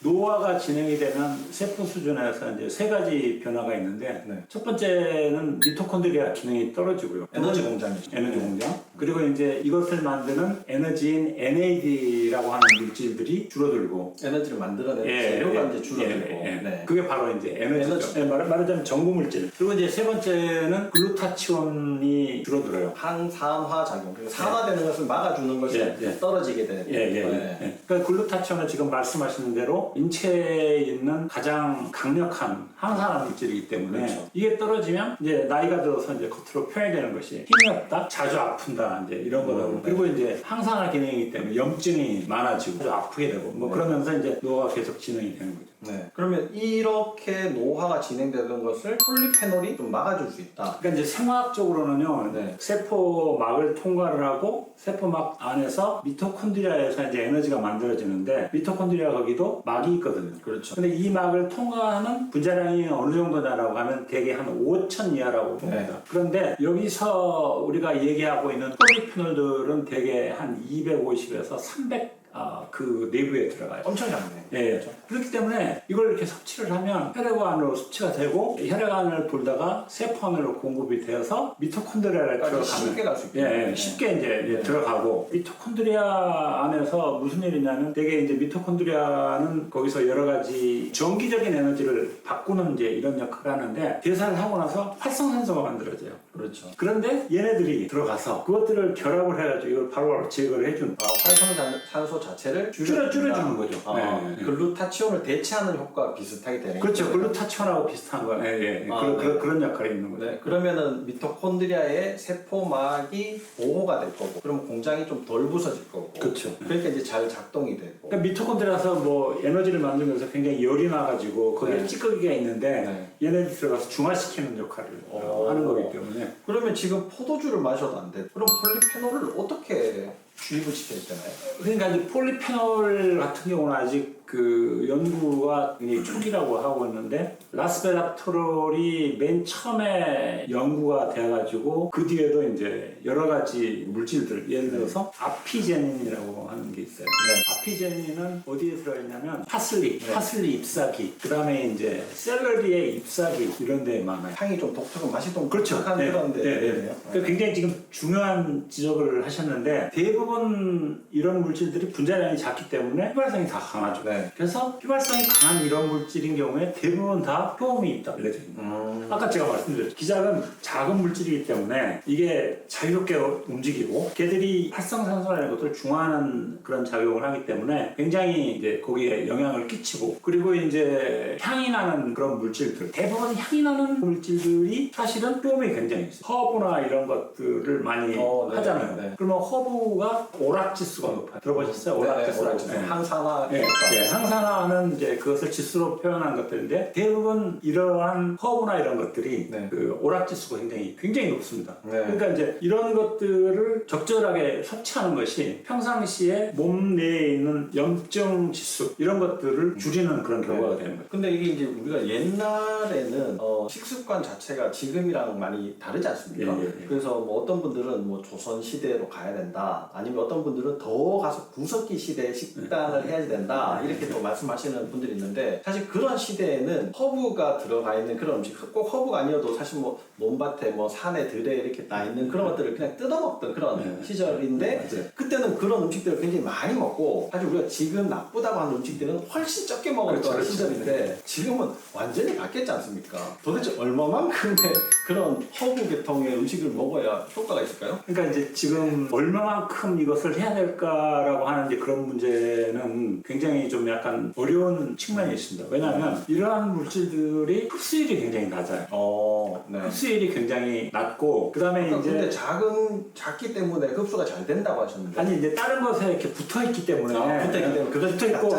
노화가 진행이 되면 세포 수준에서 이제 세 가지 변화가 있는데 첫 번째는 미토콘드리아 기능이 떨어지고요. 에너지 공장이죠. 에너지 공장. 그리고 이제 이것을 만드는 에너지인 NAD라고 하는 물질들이 줄어들고 에너지를 만들어내는 재료가 이제 줄어들고. 그게 바로 이제 에너지죠. 말하자면 전구 물질. 그리고 이제 세 번째는 글루타치온이 줄어들어요. 항산화 작용. 산화되는 것을 막아주는 것이 떨어지게 되는. 그러니까 글루타치온은 지금 말씀하시는 대로 인체에 있는 가장 강력한 항산화 물질이기 때문에 이게 떨어지면 이제 나이가 들어서 이제 겉으로 표현되는 것이 힘이 없다, 자주 아픈다, 이제 이런 거거든요. 그리고 이제 항산화 기능이기 때문에 염증이 많아지고 자주 아프게 되고 뭐 그러면서 이제 노화가 계속 진행이 되는 거죠. 그러면 이렇게 노화가 진행되는 것을 폴리페놀이 좀 막아줄 수 있다. 그러니까 이제 생화학적으로는요, 세포막을 통과를 하고 세포막 안에서 미토콘드리아에서 이제 에너지가 만들어지는데 미토콘드리아 거기도 막이 있거든요. 그렇죠. 근데 이 막을 통과하는 분자량이 어느 정도냐라고 하면 대개 한 5천 이하라고 봅니다. 그런데 여기서 우리가 얘기하고 있는 폴리페놀들은 대개 한 250에서 300 그 내부에 들어가요. 엄청 작네. 그렇죠. 그렇기 때문에 이걸 이렇게 섭취를 하면 혈액안으로 섭취가 되고 혈액안을 돌다가 세포 안으로 공급이 되어서 미토콘드리아를 들어가면 쉽게 갈 수 있게. 쉽게 이제 들어가고 미토콘드리아 안에서 무슨 일이냐면 되게 이제 미토콘드리아는 거기서 여러 가지 전기적인 에너지를 바꾸는 이제 이런 역할을 하는데 대사를 하고 나서 활성산소가 만들어져요. 그렇죠. 그런데 얘네들이 들어가서 그것들을 결합을 해가지고 이걸 바로바로 제거를 해주는 활성산소 자체를 줄여주는 거죠. 글루타치온을 대체하는 효과가 비슷하게 되는 거죠. 그렇죠. 글루타치온하고 비슷한 거. 그런 역할이 있는 거죠. 그러면은 미토콘드리아의 세포막이 보호가 될 거고, 그럼 공장이 좀 덜 부서질 거고. 그렇죠. 그러니까 이제 잘 작동이 되고. 그러니까 미토콘드리아에서 뭐 에너지를 만들면서 굉장히 열이 나가지고 거기에 찌꺼기가 있는데 얘네들이 들어가서 중화시키는 역할을 하는 거기 때문에. 그러면 지금 포도주를 마셔도 안 돼. 그럼 폴리페놀을 어떻게 주입을 시켜야 되나요? 그러니까 이제 폴리페놀 같은 경우는 아직 그 연구가 굉장히 초기라고 하고 있는데 라스베라토롤이 맨 처음에 연구가 돼가지고 그 뒤에도 이제 여러 가지 물질들 예를 들어서 아피제닌이라고 하는 게 있어요. 아피제닌은 어디에 들어있냐면 파슬리 잎사귀, 그 다음에 이제 샐러리의 잎사귀 이런 데에 많아요. 향이 좀 독특한 맛이 좀 그렇죠. 독특한 그런 데. 그러니까 굉장히 지금 중요한 지적을 하셨는데 대부분 이런 물질들이 분자량이 작기 때문에 휘발성이 다 강하죠. 그래서 휘발성이 강한 이런 물질인 경우에 대부분 다 효험이 있다 알려져 있는 아까 제가 말씀드렸죠. 기작은 작은 물질이기 때문에 이게 자유롭게 움직이고 걔들이 활성산소라는 것을 중화하는 그런 작용을 하기 때문에 굉장히 이제 거기에 영향을 끼치고 그리고 이제 향이 나는 그런 물질들 대부분 향이 나는 물질들이 사실은 효험이 굉장히 있어요. 허브나 이런 것들을 많이 하잖아요. 그러면 허브가 오락지수가 높아요. 들어보셨어요? 오락지수. 항산화. 항산화는 이제 그것을 지수로 표현한 것들인데 대부분 이러한 허브나 이런 것들이 그 오락지수가 굉장히 높습니다. 그러니까 이제 이런 것들을 적절하게 섭취하는 것이 평상시에 몸 내에 있는 염증 지수 이런 것들을 줄이는 그런 결과가 되는 거예요. 근데 이게 이제 우리가 옛날에는 식습관 자체가 지금이랑 많이 다르지 않습니까? 그래서 뭐 어떤 분들은 뭐 조선 시대로 가야 된다, 아니면 어떤 분들은 더 가서 구석기 시대에 식단을 해야 된다 이렇게 또 말씀하시는 분들이 있는데 사실 그런 시대에는 허브가 들어가 있는 그런 음식, 꼭 허브가 아니어도 사실 뭐 논밭에 뭐 산에 들에 이렇게 나 있는 그런 것들을 그냥 뜯어먹던 그런 시절인데 그때는 그런 음식들을 굉장히 많이 먹고 사실 우리가 지금 나쁘다고 하는 음식들은 훨씬 적게 먹었던 시절인데 지금은 완전히 바뀌었지 않습니까? 도대체 얼마만큼의 그런 허브 계통의 음식을 먹어야 효과가 있을까요? 그러니까 이제 지금 얼마만큼 이것을 해야 될까라고 하는 이제 그런 문제는 굉장히 좀 약간 어려운 측면이 있습니다. 왜냐하면 이러한 물질들이 흡수율이 굉장히 낮아요. 흡수율이 굉장히 낮고 그 다음에 이제 근데 작기 때문에 흡수가 잘 된다고 하셨는데 아니 이제 다른 것에 이렇게 붙어있기 때문에 그거 붙어있고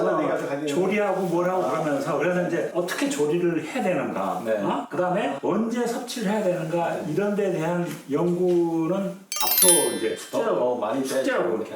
조리하고 뭘 하고 그러면서 그래서 이제 어떻게 조리를 해야 되는가 그 다음에 언제 섭취를 해야 되는가 이런 데에 대한 연구는 앞으로 이제 숙제라고 많이 숙제라고 그렇게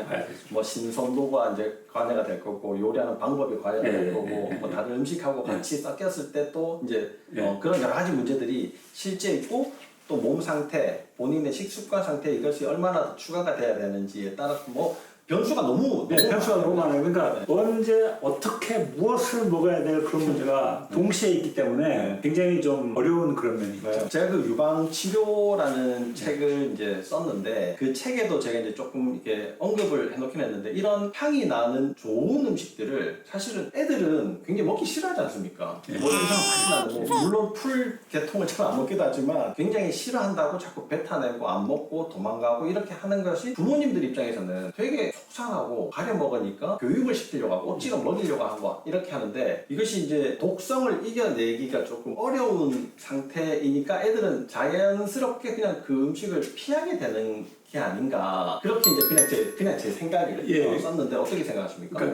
뭐 신선도가 이제 관여가 될 거고 요리하는 방법이 관여가 될 거고 뭐 다른 음식하고 같이 섞였을 때 또 이제 그런 여러 가지 문제들이 실제 있고 또 몸 상태, 본인의 식습관 상태 이것이 얼마나 더 추가가 돼야 되는지에 따라서 뭐 변수가 너무 변수가 너무 많아요. 그러니까 언제 어떻게 무엇을 먹어야 될 그런 문제가 동시에 있기 때문에 굉장히 좀 어려운 그런 면이 있죠. 제가 그 유방 치료라는 책을 이제 썼는데 그 책에도 제가 이제 조금 이렇게 언급을 해놓긴 했는데 이런 향이 나는 좋은 음식들을 사실은 애들은 굉장히 먹기 싫어하지 않습니까? 뭐 이상 맛이 나는 뭐 물론 풀 계통을 잘 안 먹기도 하지만 굉장히 싫어한다고 자꾸 뱉어내고 안 먹고 도망가고 이렇게 하는 것이 부모님들 입장에서는 되게 속상하고 가려 먹으니까 교육을 시키려고 하고 억지로 먹이려고 하고 이렇게 하는데 이것이 이제 독성을 이겨내기가 조금 어려운 상태이니까 애들은 자연스럽게 그냥 그 음식을 피하게 되는 게 아닌가 그렇게 이제 그냥 제 생각을 썼는데 어떻게 생각하십니까?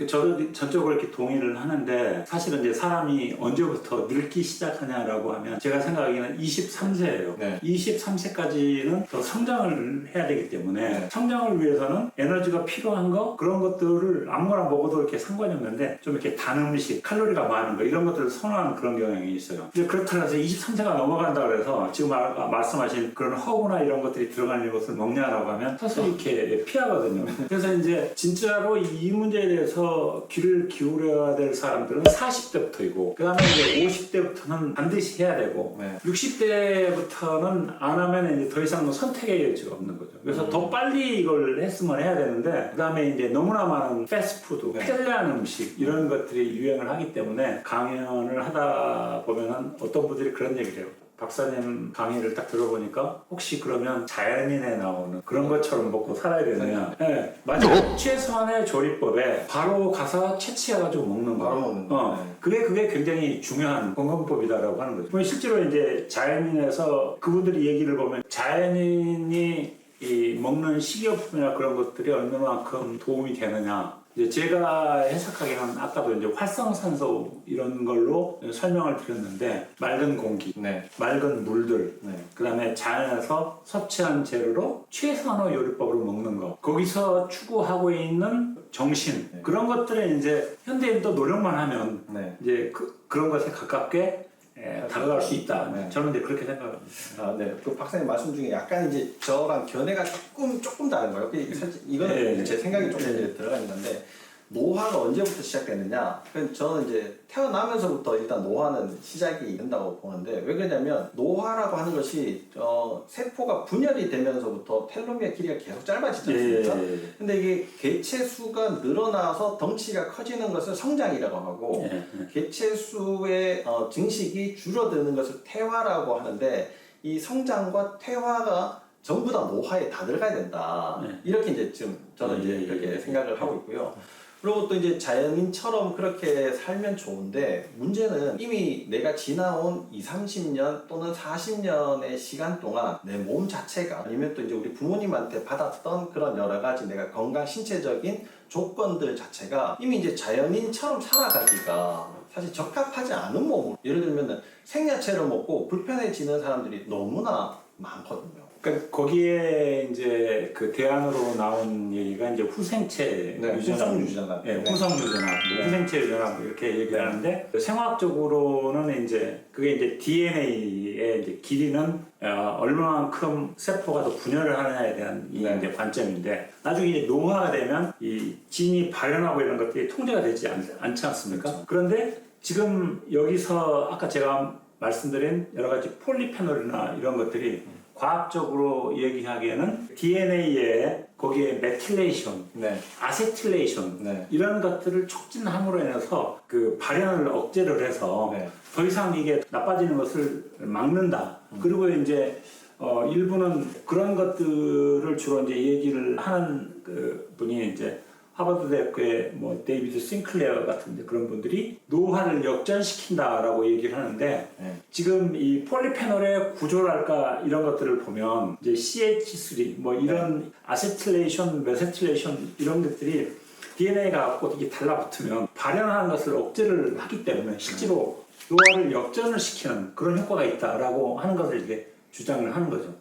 저도 전적으로 이렇게 동의를 하는데 사실은 이제 사람이 언제부터 늙기 시작하냐라고 하면 제가 생각하기에는 23세예요. 23세까지는 더 성장을 해야 되기 때문에 성장을 위해서는 에너지가 필요한 거 그런 것들을 아무거나 먹어도 이렇게 상관이 없는데 좀 이렇게 단 음식, 칼로리가 많은 거 이런 것들을 선호하는 그런 경향이 있어요. 근데 그렇다고 해서 23세가 넘어간다 그래서 지금 말씀하신 그런 허브나 이런 것들이 들어가는 것을 먹냐라고 하면 서서히 이렇게 피하거든요. 그래서 이제 진짜로 이 문제에 대해서 귀를 기울여야 될 사람들은 40대부터이고 그 다음에 이제 50대부터는 반드시 해야 되고 60대부터는 안 하면 이제 더 이상 선택의 여지가 없는 거죠. 그래서 더 빨리 이걸 했으면 해야 되는데 그 다음에 이제 너무나 많은 패스트푸드, 편리한 음식 이런 것들이 유행을 하기 때문에 강연을 하다 보면은 어떤 분들이 그런 얘기를 해요. 박사님 강의를 딱 들어보니까 혹시 그러면 자연인에 나오는 그런 것처럼 먹고 살아야 되느냐. 네, 맞아요. 최소한의 조리법에 바로 가서 채취해가지고 먹는 거. 바로 먹는 거. 그게 굉장히 중요한 건강법이다라고 하는 거죠. 실제로 이제 자연인에서 그분들이 얘기를 보면 자연인이 이 먹는 식이요법이나 그런 것들이 얼마만큼 도움이 되느냐. 이제 제가 해석하기는 아까도 이제 활성산소 이런 걸로 설명을 드렸는데 맑은 공기, 맑은 물들, 그다음에 자연에서 섭취한 재료로 최선의 요리법으로 먹는 거. 거기서 추구하고 있는 정신 그런 것들에 이제 현대인도 노력만 하면 이제 그런 것에 가깝게 다가갈 수 있다. 저는 이제 그렇게 생각합니다. 그 박사님 말씀 중에 약간 이제 저랑 견해가 조금 다른 거예요. 사실 이거는 제 생각이 조금 이제 들어가 있는데 노화가 언제부터 시작되느냐? 저는 이제 태어나면서부터 일단 노화는 시작이 된다고 보는데 왜 그러냐면 노화라고 하는 것이 세포가 분열이 되면서부터 텔로미어 길이가 계속 짧아지지 않습니까? 근데 이게 개체 수가 늘어나서 덩치가 커지는 것을 성장이라고 하고 개체 수의 증식이 줄어드는 것을 퇴화라고 하는데 이 성장과 퇴화가 전부 다 노화에 다 들어가야 된다. 이렇게 이제 지금 저는 이제 이렇게 생각을 하고 있고요. 그리고 또 이제 자연인처럼 그렇게 살면 좋은데 문제는 이미 내가 지나온 30년 또는 40년의 시간 동안 내 몸 자체가 아니면 또 이제 우리 부모님한테 받았던 그런 여러 가지 내가 건강 신체적인 조건들 자체가 이미 이제 자연인처럼 살아가기가 사실 적합하지 않은 몸으로 예를 들면 생야채를 먹고 불편해지는 사람들이 너무나 많거든요. 그러니까 거기에 이제 그 대안으로 나온 얘기가 이제 후생체 후성 유전학, 후성 유전학, 후생체 유전학 이렇게 얘기하는데 생화학적으로는 이제 그게 이제 DNA의 이제 길이는 얼마만큼 세포가 더 분열을 하느냐에 대한 이제 관점인데 나중에 이제 노화가 되면 이 진이 발현하고 이런 것들이 통제가 되지 않지 않습니까? 그런데 지금 여기서 아까 제가 말씀드린 여러 가지 폴리페놀이나 이런 것들이 과학적으로 얘기하기에는 DNA에 거기에 메틸레이션, 아세틸레이션 이런 것들을 촉진함으로 인해서 그 발현을 억제를 해서 더 이상 이게 나빠지는 것을 막는다. 그리고 이제 일부는 그런 것들을 주로 이제 얘기를 하는 그 분이 이제 하버드 대학교의 뭐 데이비드 싱클레어 같은 그런 분들이 노화를 역전시킨다라고 얘기를 하는데 지금 이 폴리페놀의 구조랄까 이런 것들을 보면 이제 CH3 뭐 이런 아세틸레이션, 메세틸레이션 이런 것들이 DNA가 어떻게 달라붙으면 발현하는 것을 억제를 하기 때문에 실제로 노화를 역전을 시키는 그런 효과가 있다라고 하는 것을 이제 주장을 하는 거죠.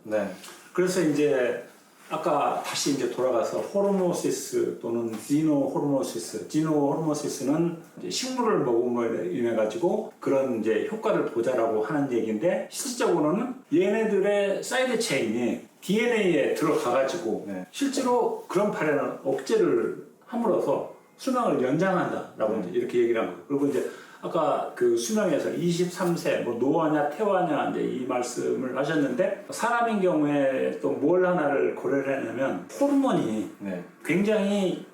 그래서 이제 아까 다시 이제 돌아가서 호르모시스 또는 지노호르모시스는 이제 식물을 먹음으로 인해 가지고 그런 이제 효과를 보자라고 하는 얘기인데 실질적으로는 얘네들의 사이드 체인이 DNA에 들어가 가지고 네. 실제로 그런 발현을 억제를 함으로써 수명을 연장한다라고 이제 이렇게 얘기를 한 거예요. 그리고 이제 아까 그 수명에서 23세 뭐 노화냐 퇴화냐 이제 이 말씀을 하셨는데 사람인 경우에 또 뭘 하나를 고려를 하냐면 호르몬이 네. 굉장히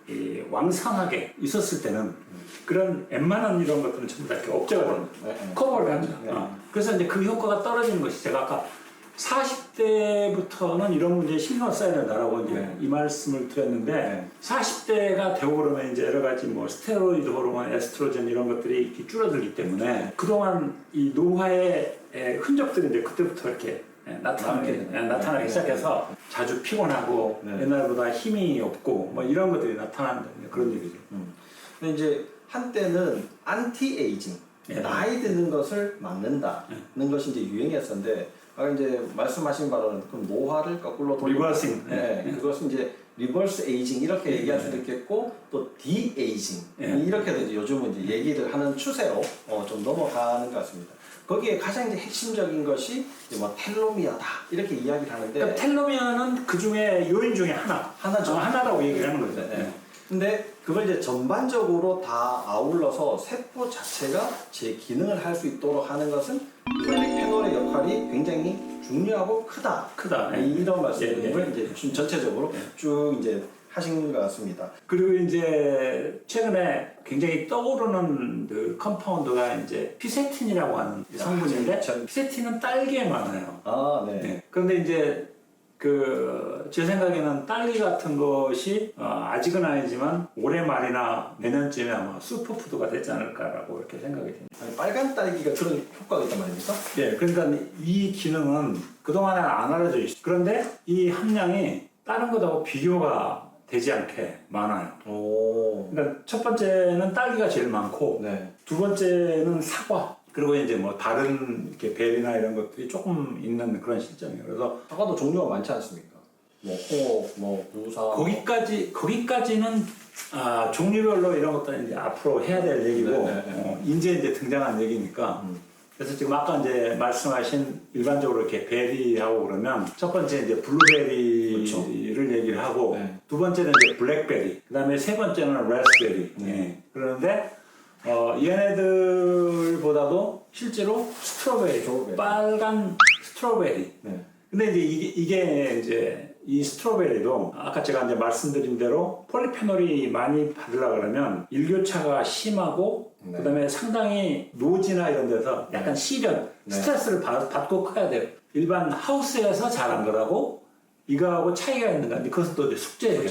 왕성하게 있었을 때는 그런 웬만한 이런 것들은 전부 다 이렇게 억제가 됩니다. 커버를 합니다. 네. 그래서 이제 그 효과가 떨어지는 것이 제가 아까 40대부터는 이런 문제에 신경을 써야 된다라고 이제 이 말씀을 드렸는데 40대가 되고 그러면 이제 여러 가지 뭐 스테로이드 호르몬, 에스트로겐 이런 것들이 이렇게 줄어들기 때문에 그동안 이 노화의 흔적들이 이제 그때부터 이렇게 나타나기 시작해서 자주 피곤하고 옛날보다 힘이 없고 뭐 이런 것들이 나타나는 그런 얘기죠. 근데 이제 한때는 안티에이징, 나이 드는 것을 막는다는 것이 이제 유행이었었는데 아까 이제 말씀하신 바로는 그 노화를 거꾸로 리버싱. 그것은 이제 리버스 에이징 이렇게 얘기할 수도 있겠고 또 디에이징 이렇게도 이제 요즘은 이제 얘기를 하는 추세로 좀 넘어가는 것 같습니다. 거기에 가장 이제 핵심적인 것이 이제 뭐 텔로미어다 이렇게 이야기를 하는데 그러니까 텔로미어는 그 중에 요인 중에 하나죠. 하나라고 얘기를 하는 거죠. 근데 그걸 이제 전반적으로 다 아울러서 세포 자체가 제 기능을 할 수 있도록 하는 것은 폴리페놀의 역할이 굉장히 중요하고 크다. 이런 말씀을 이제 전체적으로 쭉 이제 하신 것 같습니다. 그리고 이제 최근에 굉장히 떠오르는 그 컴파운드가 이제 피세틴이라고 하는 성분인데 피세틴은 딸기에 많아요. 네. 그런데 이제 제 생각에는 딸기 같은 것이 아직은 아니지만 올해 말이나 내년쯤에 아마 슈퍼푸드가 되지 않을까라고 이렇게 생각이 됩니다. 아니, 빨간 딸기가 그런 효과가 있단 말입니까? 네, 그러니까 이 기능은 그동안에 안 알려져 있어요. 그런데 이 함량이 다른 것하고 비교가 되지 않게 많아요. 그러니까 첫 번째는 딸기가 제일 많고 두 번째는 사과. 그리고 이제 뭐 다른 이렇게 벨이나 이런 것들이 조금 있는 그런 실정이에요. 그래서 사과도 종류가 많지 않습니까? 뭐 홍옥, 뭐 부사. 거기까지는 종류별로 이런 것들은 이제 앞으로 해야 될 얘기고 이제 등장한 얘기니까. 그래서 지금 아까 이제 말씀하신 일반적으로 이렇게 베리하고 그러면 첫 번째 이제 블루베리를 얘기를 하고 두 번째는 이제 블랙베리, 그다음에 세 번째는 라스베리. 그런데 얘네들보다도 실제로 스트로베리, 빨간 스트로베리. 근데 이게 이제 이 스트로베리도 아까 제가 이제 말씀드린 대로 폴리페놀이 많이 받으려고 그러면 일교차가 심하고 그다음에 상당히 노지나 이런 데서 약간 시련, 스트레스를 받고 커야 돼요. 일반 하우스에서 자란 거라고 이거하고 차이가 있는가? 그것은 또 이제 숙제예요.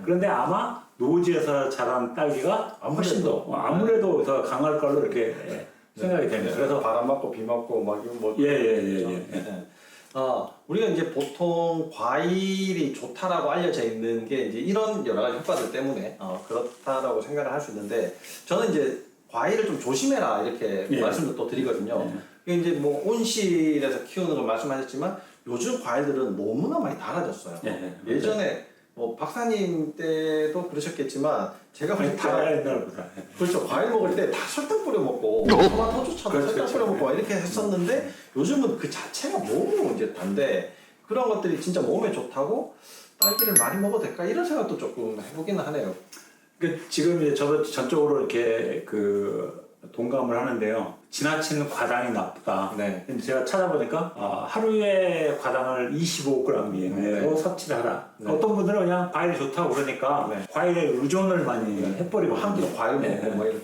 그런데 아마 노지에서 자란 딸기가 훨씬 더 아무래도 더 강할 걸로 이렇게 생각이 됩니다. 그래서 바람 맞고 비 맞고 막 이런 뭐 우리가 이제 보통 과일이 좋다라고 알려져 있는 게 이제 이런 여러 가지 효과들 때문에 그렇다라고 생각을 할 수 있는데 저는 이제 과일을 좀 조심해라 이렇게 말씀을 또 드리거든요. 이게 이제 뭐 온실에서 키우는 걸 말씀하셨지만 요즘 과일들은 너무나 많이 달아졌어요. 예전에 뭐 박사님 때도 그러셨겠지만 제가 볼 때 그렇죠. 과일 먹을 때 다 설탕 뿌려 먹고 토마토조차도 설탕 뿌려 먹고 이렇게 했었는데 요즘은 그 자체가 너무 이제 단데 그런 것들이 진짜 몸에 좋다고 딸기를 많이 먹어도 될까 이런 생각도 조금 해보기는 하네요. 지금 이제 저도 전적으로 이렇게 동감을 하는데요. 지나치는 과당이 나쁘다. 근데 제가 찾아보니까 하루에 과당을 25g 이내로 섭취를 하라. 어떤 분들은 그냥 과일이 좋다고 그러니까 과일에 의존을 많이 해버리고 한 끼도 과일 먹고 막 이렇게.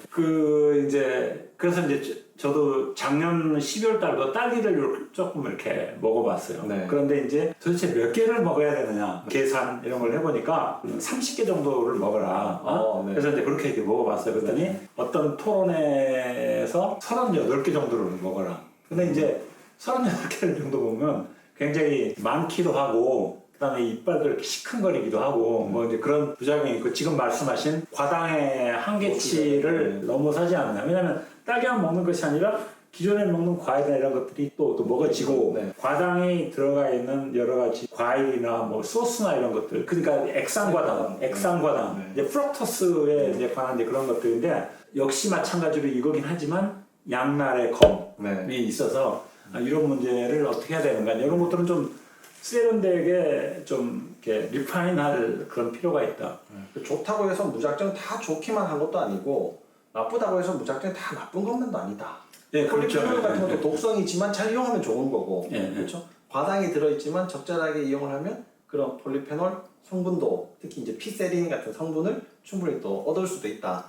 그래서 이제 저도 작년 12월 달부터 딸기를 조금 이렇게 먹어봤어요. 그런데 이제 도대체 몇 개를 먹어야 되느냐 계산 이런 걸 해보니까 30개 정도를 먹어라. 그래서 이제 그렇게 이렇게 먹어봤어요. 그랬더니 어떤 토론회에서 38개 정도를 먹어라. 근데 이제 38개를 정도 보면 굉장히 많기도 하고 그다음에 이빨도 이렇게 시큰거리기도 하고 뭐 이제 그런 부작용이 있고 지금 말씀하신 과당의 한계치를 넘어서지 않나. 왜냐하면 딸기만 먹는 것이 아니라 기존에 먹는 과일이나 이런 것들이 또 먹어지고 네. 과당이 들어가 있는 여러 가지 과일이나 뭐 소스나 이런 것들 그러니까 액상과당, 액상과당 네. 이제 프럭토스에 이제 관한 이제 그런 것들인데 역시 마찬가지로 이거긴 하지만 양날의 검이 네. 있어서 이런 문제를 어떻게 해야 되는가 이런 것들은 좀 세련되게 좀 이렇게 리파인할 그런 필요가 있다. 좋다고 해서 무작정 다 좋기만 한 것도 아니고 나쁘다고 해서 무작정 다 나쁜 것만도 아니다. 네, 폴리페놀 같은 것도 네. 독성이지만 잘 이용하면 좋은 거고, 네. 그렇죠? 과당이 들어있지만 적절하게 이용을 하면 그런 폴리페놀 성분도 특히 이제 피세린 같은 성분을 충분히 또 얻을 수도 있다.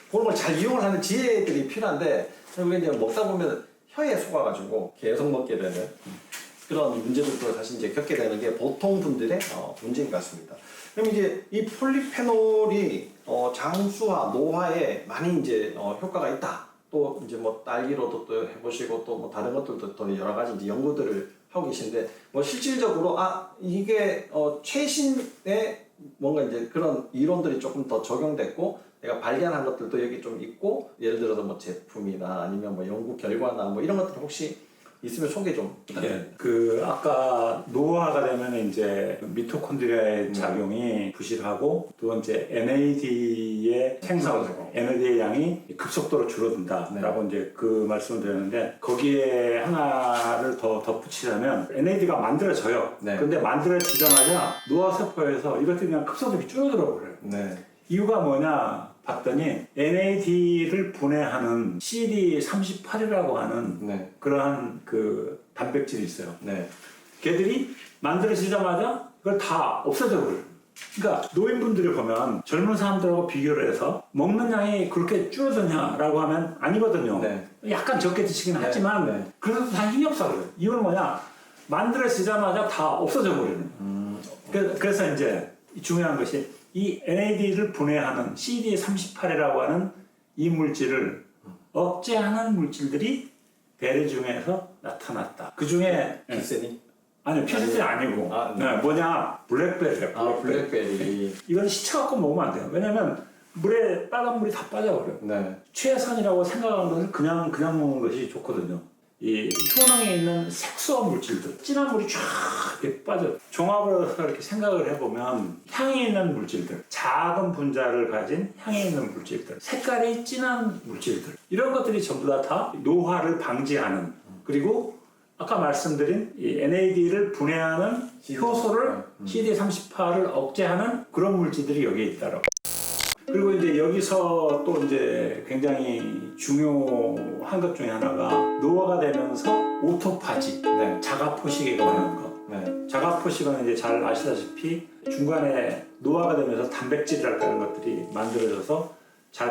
그런 걸 잘 이용을 하는 지혜들이 필요한데 결국에 이제 먹다 보면 혀에 속아가지고 계속 먹게 되는 그런 문제들도 사실 이제 겪게 되는 게 보통 분들의 문제인 것 같습니다. 그럼 이제 이 폴리페놀이 장수와 노화에 많이 이제 효과가 있다. 또 이제 뭐 딸기로도 또 해보시고 또 뭐 다른 것들도 또 여러 가지 이제 연구들을 하고 계신데 뭐 실질적으로 이게 최신의 뭔가 이제 그런 이론들이 조금 더 적용됐고 내가 발견한 것들도 여기 좀 있고 예를 들어서 뭐 제품이나 아니면 뭐 연구 결과나 뭐 이런 것들 혹시 있으면 소개 좀 부탁드립니다. 예, 그 아까 노화가 되면 이제 미토콘드리아의 작용이 부실하고 두 번째 NAD의 생성, NAD의 양이 급속도로 줄어든다라고 이제 그 말씀을 드렸는데 거기에 하나를 더 덧붙이자면 NAD가 만들어져요. 네. 근데 만들어지자마자 노화 세포에서 이것들이 그냥 급속도로 줄어들어 버려요. 네. 이유가 뭐냐 봤더니 NAD를 분해하는 CD38이라고 하는 네. 그러한 그 단백질이 있어요. 네. 걔들이 만들어지자마자 이걸 다 없어져 버려요. 그러니까 노인분들이 보면 젊은 사람들하고 비교를 해서 먹는 양이 그렇게 줄어드냐라고 하면 아니거든요. 네. 약간 적게 드시긴 네. 하지만 네. 그래도 다 힘이 없어 그래요. 이유는 뭐냐 만들어지자마자 다 없어져 버리는 거예요. 그래서 이제 중요한 것이 이 NAD를 분해하는 CD38이라고 하는 이 물질을 억제하는 물질들이 대뇌 중에서 나타났다. 그 중에 피세린? 아니요 피세린이 아니고 네. 뭐냐 블랙베리예요. 블랙베리. 이건 시체 갖고 먹으면 안 돼요. 왜냐면 물에 빨간 물이 다 빠져버려요. 네. 최선이라고 생각하는 것을 그냥 먹는 것이 좋거든요. 이 효능에 있는 색소한 물질들, 진한 물이 쫙 이렇게 빠져. 종합을 해서 이렇게 생각을 해보면 향이 있는 물질들, 작은 분자를 가진 향이 있는 물질들, 색깔이 진한 물질들 이런 것들이 전부 다 노화를 방지하는 그리고 아까 말씀드린 이 NAD를 분해하는 효소를 CD38을 억제하는 그런 물질들이 여기에 있다라고. 그리고 이제 여기서 또 이제 굉장히 중요한 것 중에 하나가 노화가 되면서 오토파지, 자가 포식에 관한 것. 자가 포식은 이제 잘 아시다시피 중간에 노화가 되면서 단백질이랄까 이런 것들이 만들어져서